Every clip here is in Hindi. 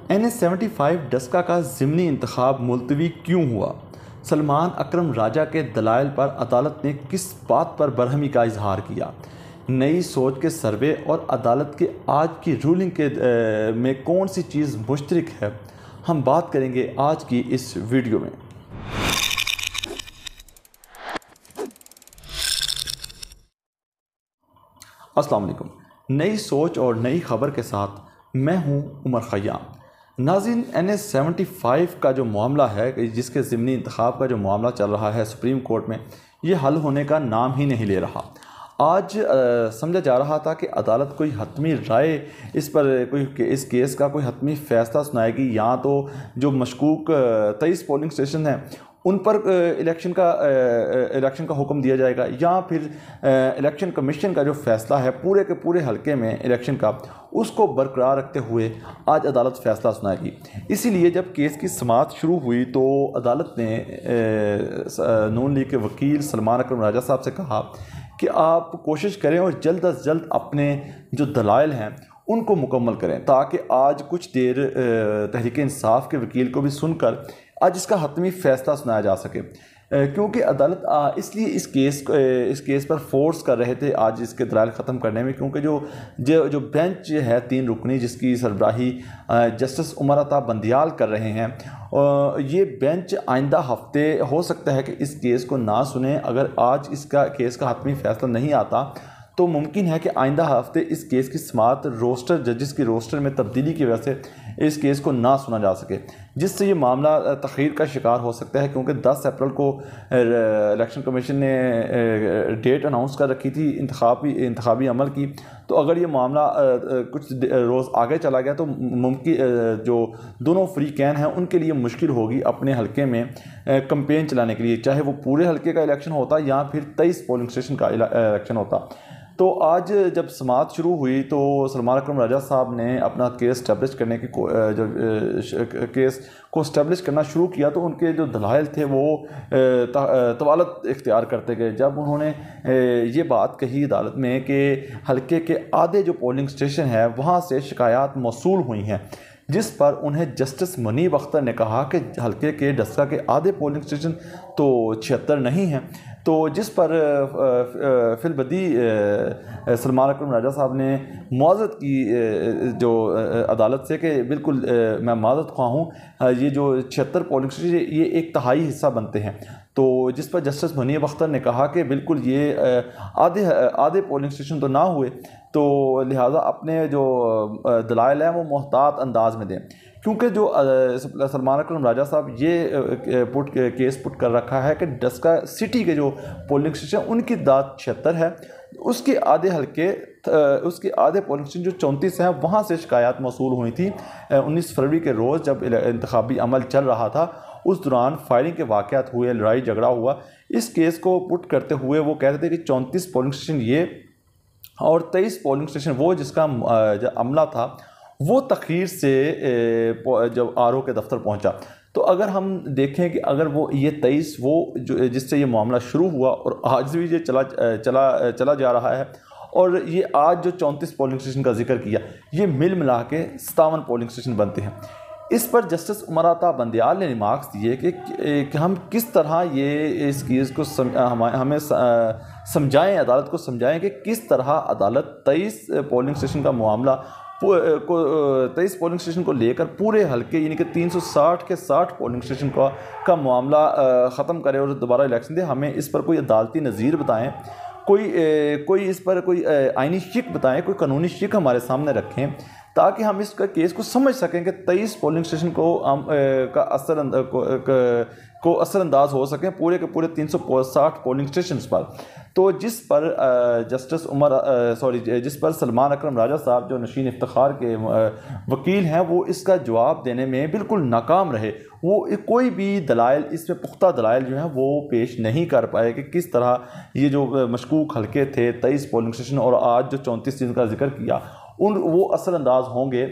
NH-75 डस्का का ज़िमनी इंतखाब मुलतवी क्यों हुआ? सलमान अकरम राजा के दलाइल पर अदालत ने किस बात पर बरहमी का इजहार किया? नई सोच के सर्वे और अदालत के आज की रूलिंग में कौन सी चीज़ मुश्तरक है, हम बात करेंगे आज की इस वीडियो में। अस्सलाम वालेकुम। नई सोच और नई ख़बर के साथ मैं हूं उमर ख़याम। नाज़रीन, NH-75 का जो मामला है, जिसके ज़िमनी इंतखाब का जो मामला चल रहा है सुप्रीम कोर्ट में, ये हल होने का नाम ही नहीं ले रहा। आज समझा जा रहा था कि अदालत कोई हतमी राय इस पर इस केस का कोई हतमी फ़ैसला सुनाएगी, या तो जो मशकूक 23 पोलिंग स्टेशन हैं उन पर इलेक्शन का हुक्म दिया जाएगा, या फिर इलेक्शन कमीशन का जो फ़ैसला है पूरे के पूरे हलके में इलेक्शन का, उसको बरकरार रखते हुए आज अदालत फ़ैसला सुनाएगी। इसीलिए जब केस की समाअत शुरू हुई तो अदालत ने नून लीग के वकील सलमान अकरम राजा साहब से कहा कि आप कोशिश करें और जल्द अज जल्द अपने जो दलाइल हैं उनको मुकम्मल करें, ताकि आज कुछ देर तहरीक इंसाफ के वकील को भी सुनकर आज इसका हतमी फ़ैसला सुनाया जा सके। क्योंकि अदालत इसलिए इस केस पर फोर्स कर रहे थे आज इसके दलाइल ख़त्म करने में, क्योंकि जो बेंच है 3 रुकनी जिसकी सरबराही जस्टिस उमर अता बंदियाल कर रहे हैं, ये बेंच आइंदा हफ्ते हो सकता है कि इस केस को ना सुने। अगर आज केस का हतमी फ़ैसला नहीं आता तो मुमकिन है कि आइंदा हफ्ते इस केस की समाअत जजेस की रोस्टर में तब्दीली की वजह से इस केस को ना सुना जा सके, जिससे ये मामला तख़ीर का शिकार हो सकता है। क्योंकि 10 अप्रैल को इलेक्शन कमीशन ने डेट अनाउंस कर रखी थी इंतखाबी अमल की, तो अगर ये मामला कुछ रोज़ आगे चला गया तो मुमकिन जो दोनों फ़रीक़ैन हैं उनके लिए मुश्किल होगी अपने हलके में कैंपेन चलाने के लिए, चाहे वो पूरे हलके का इलेक्शन होता या फिर 23 पोलिंग स्टेशन का इलेक्शन होता। तो आज जब समाअत शुरू हुई तो सलमान अकरम राजा साहब ने अपना केस स्टैब्लिश करने की जब केस को स्टैब्लिश करना शुरू किया तो उनके जो दलाइल थे वो तवालत इख्तियार करते गए। जब उन्होंने ये बात कही अदालत में कि हलके के आधे जो पोलिंग स्टेशन है वहाँ से शिकायत मौसूल हुई हैं, जिस पर उन्हें जस्टिस मुनीब अख्तर ने कहा कि हलके के डस्का के आधे पोलिंग स्टेशन तो 76 नहीं हैं, तो जिस पर फिलबदी सलमान अकरम राजा साहब ने मुआज़रत की जो अदालत से कि बिल्कुल मैं माज़रत ख्वाह हूँ, ये जो 76 पोलिंग स्टेशन ये 1/3 हिस्सा बनते हैं। तो जिस पर जस्टिस मुनीब अख्तर ने कहा कि बिल्कुल ये आधे पोलिंग स्टेशन तो ना हुए, तो लिहाजा अपने जो दलाइल हैं वो मोहतात अंदाज में दें। क्योंकि जो सलमान अकरम राजा साहब ये केस पुट कर रखा है कि डस्का सिटी के जो पोलिंग स्टेशन उनकी दाद 76 है, उसके आधे पोलिंग स्टेशन जो 34 हैं वहाँ से शिकायत मौसूल हुई थी। 19 फरवरी के रोज़ जब इंतखाबी अमल चल रहा था उस दौरान फायरिंग के वाक़यात हुए, लड़ाई झगड़ा हुआ। इस केस को पुट करते हुए वो कह रहे थे कि 34 पोलिंग स्टेशन ये और 23 पोलिंग स्टेशन वो जिसका अमला था वो तख़ीर से जब RO के दफ्तर पहुंचा। तो अगर हम देखें कि अगर वो ये 23 वो जो जिससे ये मामला शुरू हुआ और आज भी ये चला जा रहा है, और ये आज जो 34 पोलिंग स्टेशन का जिक्र किया, ये मिल मिला के 57 पोलिंग स्टेशन बनते हैं। इस पर जस्टिस उमर अता बंदियाल ने रिमार्क्स दिए कि हम किस तरह ये इस केस को हमें समझाएं, अदालत को समझाएं कि किस तरह अदालत 23 पोलिंग स्टेशन का मामला 23 पोलिंग स्टेशन को लेकर पूरे हलके यानी कि 360 के 60 पोलिंग स्टेशन का मामला ख़त्म करे और दोबारा इलेक्शन दे। हमें इस पर कोई अदालती नज़ीर बताएं, कोई इस पर कोई आइनी शिक बताएं, कोई कानूनी शिक हमारे सामने रखें, ताकि हम इसका केस को समझ सकें कि 23 पोलिंग स्टेशन को असरअंदाज हो सकें पूरे के पूरे 360 पोलिंग स्टेशन पर। तो जिस पर सलमान अकरम राजा साहब जो नशीन इफ्तिखार के वकील हैं वो इसका जवाब देने में बिल्कुल नाकाम रहे। वो कोई भी दलाइल इसमें पुख्ता दलाइल जो हैं वो पेश नहीं कर पाए कि किस तरह ये जो मशकूक हलके थे 23 पोलिंग स्टेशन और आज जो 34 जिनका जिक्र किया वो असरअंदाज होंगे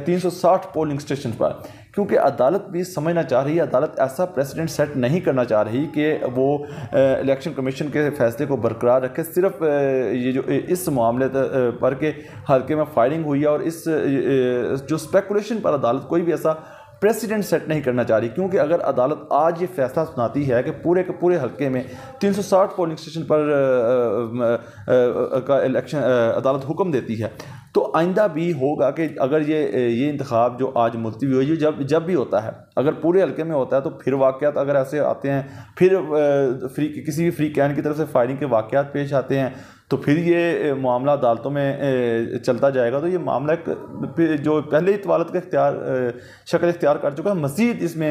360 पोलिंग स्टेशन पर, क्योंकि अदालत भी समझना चाह रही है, अदालत ऐसा प्रेसिडेंट सेट नहीं करना चाह रही कि वो इलेक्शन कमीशन के फैसले को बरकरार रखे। सिर्फ ये जो इस मामले पर के हल्के में फायरिंग हुई है और इस जो स्पेकुलेशन पर अदालत कोई भी ऐसा प्रेसिडेंट सेट नहीं करना चाह रही, क्योंकि अगर अदालत आज ये फैसला सुनाती है कि पूरे के पूरे हल्के में 360 पोलिंग स्टेशन पर का इलेक्शन अदालत हुक्म देती है, तो आइंदा भी होगा कि अगर ये इंतखाब जो आज मुलतवी हुई जब भी होता है, अगर पूरे हल्के में होता है तो फिर वाक़यात अगर ऐसे आते हैं, फिर किसी भी फ्री कैन की तरफ से फायरिंग के वाक़यात पेश आते हैं, तो फिर ये मामला अदालतों में चलता जाएगा। तो ये मामला जो पहले ही तवालत का शक्ल इख्तियार कर चुका है, मज़ीद इसमें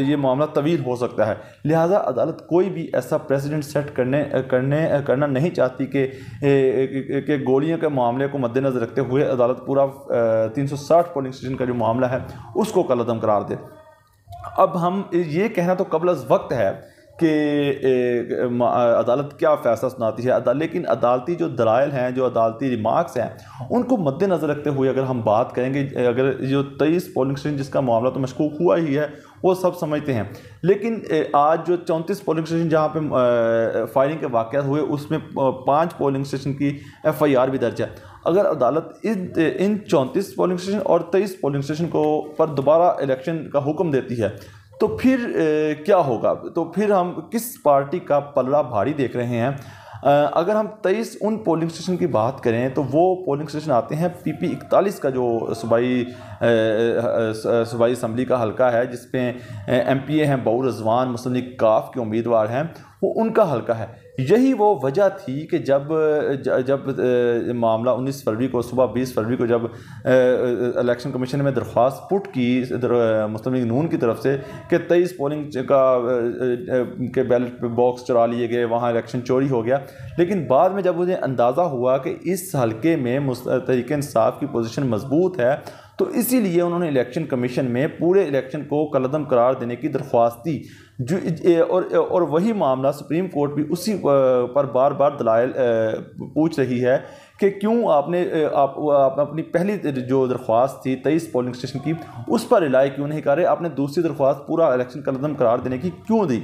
ये मामला तवील हो सकता है। लिहाजा अदालत कोई भी ऐसा प्रेसिडेंट सेट करना नहीं चाहती कि गोलियों के मामले को मद्देनज़र रखते हुए अदालत पूरा 360 पोलिंग स्टेशन का जो मामला है उसको कलअदम करार दे। अब हम ये कहना तो कबल अज़ वक्त है कि अदालत क्या फ़ैसला सुनाती है, लेकिन अदालती जो दलाइल हैं, जो अदालती रिमार्क्स हैं, उनको मद्देनज़र रखते हुए अगर हम बात करेंगे, अगर जो 23 पोलिंग स्टेशन जिसका मामला तो मशकूक हुआ ही है वो सब समझते हैं, लेकिन आज जो 34 पोलिंग स्टेशन जहाँ पे फायरिंग के वाक़यात हुए उसमें 5 पोलिंग स्टेशन की FIR भी दर्ज है। अगर अदालत इन 34 पोलिंग स्टेशन और 23 पोलिंग स्टेशन को पर दोबारा इलेक्शन का हुक्म देती है तो फिर क्या होगा, तो फिर हम किस पार्टी का पलड़ा भारी देख रहे हैं। अगर हम 23 उन पोलिंग स्टेशन की बात करें तो वो पोलिंग स्टेशन आते हैं PP 41 का जो सूबाई असम्बली का हल्का है, जिसमें MPA हैं बऊ रिजवान मुस्लिम लीग काफ के उम्मीदवार हैं, वो उनका हल्का है। यही वो वजह थी कि जब मामला 19 फरवरी को सुबह 20 फरवरी को जब इलेक्शन कमीशन में दरख्वास्त पुट की मुस्लिम लीग नून की तरफ से कि 23 पोलिंग के बैलेट बॉक्स चुरा लिए गए, वहाँ इलेक्शन चोरी हो गया, लेकिन बाद में जब उन्हें अंदाज़ा हुआ कि इस हल्के में तहरीक इंसाफ की पोजीशन मजबूत है, तो इसीलिए उन्होंने इलेक्शन कमीशन में पूरे इलेक्शन को कलअदम करार देने की दरख्वास्त दी। और वही मामला सुप्रीम कोर्ट भी उसी पर बार बार दलाइल पूछ रही है कि क्यों आपने अपनी पहली जो दरख्वास्त थी 23 पोलिंग स्टेशन की उस पर रिलाई क्यों नहीं कर रहे, आपने दूसरी दरख्वास्त पूरा इलेक्शन कलअदम करार देने की क्यों दी।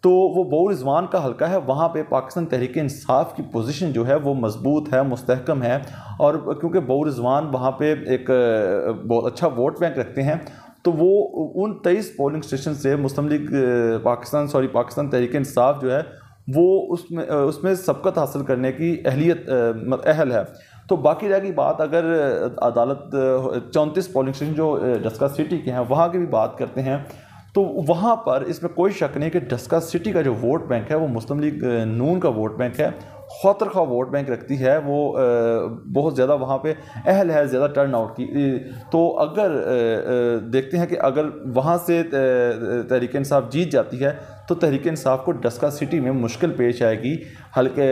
तो वो बऊ रिजवान का हल्का है, वहाँ पे पाकिस्तान तहरीक इंसाफ की पोजीशन जो है वो मजबूत है, मुस्तहकम है, और क्योंकि बऊ रिजवान वहाँ पे एक बहुत अच्छा वोट बैंक रखते हैं, तो वो उन 23 पोलिंग स्टेशन से मुस्लिम लीग पाकिस्तान तहरीक इंसाफ जो है वो उसमें सबकत हासिल करने की अहल है। तो बाकी रह गई बात, अगर अदालत 34 पोलिंग स्टेशन जो डस्का सिटी के हैं वहाँ की भी बात करते हैं, तो वहाँ पर इसमें कोई शक नहीं कि डस्का सिटी का जो वोट बैंक है वो मुस्लिम लीग नून का वोट बैंक है, खौतर खा वोट बैंक रखती है, वो बहुत ज़्यादा वहाँ पे अहल है ज़्यादा टर्न आउट की। तो अगर देखते हैं कि अगर वहाँ से तहरीक इंसाफ जीत जाती है तो तहरीक इंसाफ को डस्का सिटी में मुश्किल पेश आएगी हल्के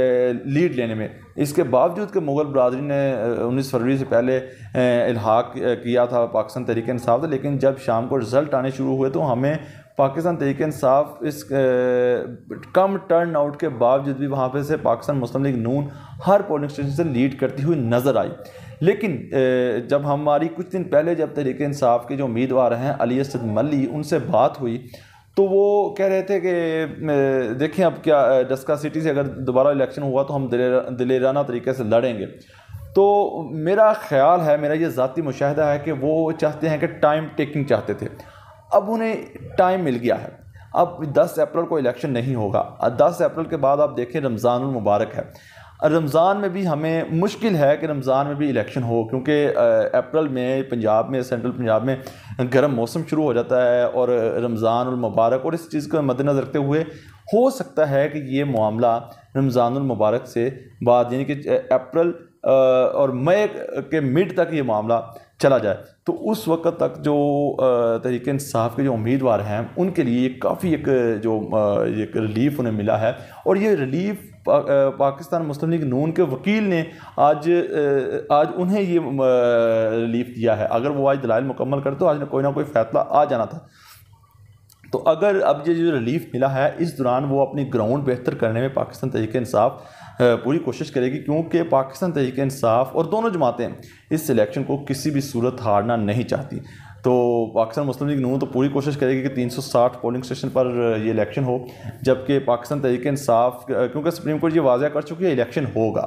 लीड लेने में। इसके बावजूद कि मुग़ल बरदरी ने 19 फरवरी से पहले इल्हाक किया था पाकिस्तान तहरीक इंसाफ, लेकिन जब शाम को रिज़ल्ट आने शुरू हुए तो हमें पाकिस्तान तहरीक इंसाफ इस कम टर्न आउट के बावजूद भी वहाँ पे से पाकिस्तान मुस्लिम लीग नून हर पोलिंग स्टेशन से लीड करती हुई नज़र आई। लेकिन जब हमारी कुछ दिन पहले जब तहरीक इंसाफ के जो उम्मीदवार हैं अली असद मल्ली, उनसे बात हुई तो वो कह रहे थे कि देखें अब क्या डस्का सिटी से अगर दोबारा इलेक्शन हुआ तो हम दिलेराना तरीके से लड़ेंगे। तो मेरा ख्याल है, मेरा ये ज़ाती मुशाहिदा है कि वो चाहते हैं कि टाइम टेकिंग चाहते थे, अब उन्हें टाइम मिल गया है। अब 10 अप्रैल को इलेक्शन नहीं होगा, 10 अप्रैल के बाद आप देखें रमज़ानुल मुबारक है, रमज़ान में भी हमें मुश्किल है कि रमज़ान में भी इलेक्शन हो, क्योंकि अप्रैल में पंजाब में सेंट्रल पंजाब में गर्म मौसम शुरू हो जाता है और रमज़ानुल मुबारक, और इस चीज़ को मद्देनज़र रखते हुए हो सकता है कि ये मामला रमज़ानुल मुबारक से बाद यानी कि अप्रैल और मई के मिड तक ये मामला चला जाए। तो उस वक्त तक जो तहरीक इंसाफ के जो उम्मीदवार हैं उनके लिए काफ़ी एक रिलीफ उन्हें मिला है, और ये रिलीफ पाकिस्तान मुस्लिम लीग नून के वकील ने आज उन्हें ये रिलीफ दिया है। अगर वो आज दलाइल मुकम्मल करते तो आज कोई ना कोई फैसला आ जाना था। तो अगर अब ये जो रिलीफ मिला है इस दौरान वो अपनी ग्राउंड बेहतर करने में पाकिस्तान तहरीक इंसाफ पूरी कोशिश करेगी, क्योंकि पाकिस्तान तहरीक इंसाफ और दोनों जमातें इस इलेक्शन को किसी भी सूरत हारना नहीं चाहती। तो पाकिस्तान मुस्लिम लीग नून तो पूरी कोशिश करेगी कि 360 पोलिंग स्टेशन पर ये इलेक्शन हो, जबकि पाकिस्तान तहरीक इंसाफ क्योंकि सुप्रीम कोर्ट ये वाज़ह कर चुकी है इलेक्शन होगा।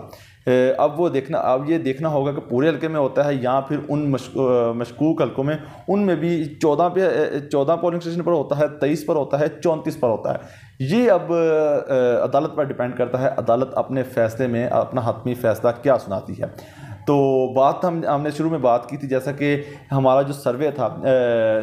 अब ये देखना होगा कि पूरे हल्के में होता है या फिर उन मशकूक हल्कों में, उनमें भी 14 पोलिंग स्टेशन पर होता है, 23 पर होता है, 34 पर होता है। ये अब अदालत पर डिपेंड करता है, अदालत अपने फ़ैसले में अपना हतमी फ़ैसला क्या सुनाती है। तो बात हमने शुरू में बात की थी, जैसा कि हमारा जो सर्वे था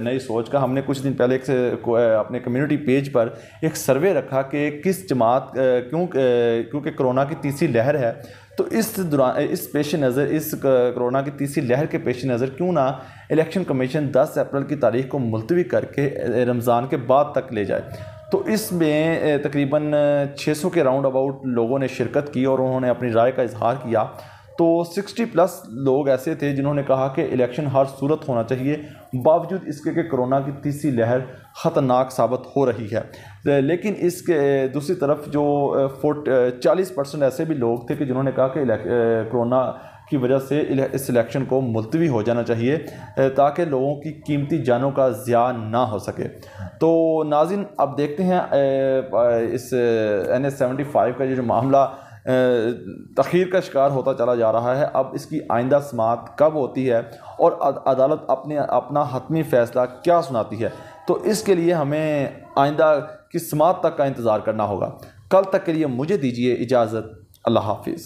नई सोच का, हमने कुछ दिन पहले अपने कम्युनिटी पेज पर एक सर्वे रखा कि किस जमात क्योंकि कोरोना की तीसरी लहर है, तो इस पेश नज़र इस कोरोना की तीसरी लहर के पेश नज़र क्यों ना इलेक्शन कमीशन 10 अप्रैल की तारीख को मुलतवी करके रमज़ान के बाद तक ले जाए। तो इसमें तकरीबन 600 के राउंड अबाउट लोगों ने शिरकत की और उन्होंने अपनी राय का इजहार किया। तो 60+ लोग ऐसे थे जिन्होंने कहा कि इलेक्शन हर सूरत होना चाहिए, बावजूद इसके कि कोरोना की तीसरी लहर ख़तरनाक साबित हो रही है। लेकिन इसके दूसरी तरफ जो 40% ऐसे भी लोग थे कि जिन्होंने कहा कि कोरोना की वजह से इस इलेक्शन को मुलतवी हो जाना चाहिए ताकि लोगों की कीमती जानों का ज़िया ना हो सके। तो नाज़रीन, अब देखते हैं इस NS-75 का ये जो मामला तख़ीर का शिकार होता चला जा रहा है, अब इसकी आइंदा समाअत कब होती है और अदालत अपना हतमी फ़ैसला क्या सुनाती है। तो इसके लिए हमें आइंदा की समाअत तक का इंतज़ार करना होगा। कल तक के लिए मुझे दीजिए इजाज़त। अल्लाह हाफिज़।